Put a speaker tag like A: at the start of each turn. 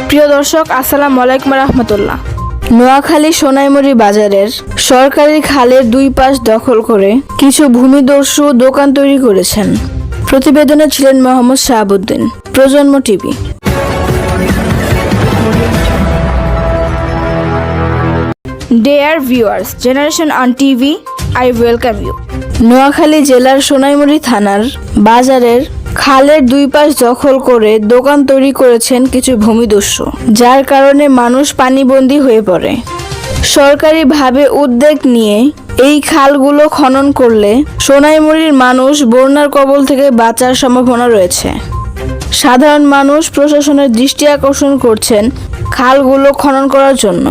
A: প্রিয় দর্শক, আসসালামু আলাইকুম রহমতুল্লাহ। নোয়াখালী সোনাইমুড়ি বাজারের সরকারি খালের দুই পাশ দখল করে কিছু ভূমিদস্যু দোকান তৈরি করেছেন। প্রতিবেদনে ছিলেন মোহাম্মদ শাহাবুদ্দিন, প্রজন্ম TV. Dear viewers, Generation on TV, I welcome you. Noakhali জেলার সোনাইমুড়ি থানার বাজারের খালের দুই পাশ দখল করে দোকান তৈরি করেছেন কিছু ভূমিদস্যু, যার কারণে মানুষ পানিবন্দী হয়ে পড়ে। সরকারিভাবে উদ্যোগ নিয়ে এই খালগুলো খনন করলে সোনাইমুড়ির মানুষ বন্যার কবল থেকে বাঁচার সম্ভাবনা রয়েছে। সাধারণ মানুষ প্রশাসনের দৃষ্টি আকর্ষণ করছেন খালগুলো খনন করার জন্য।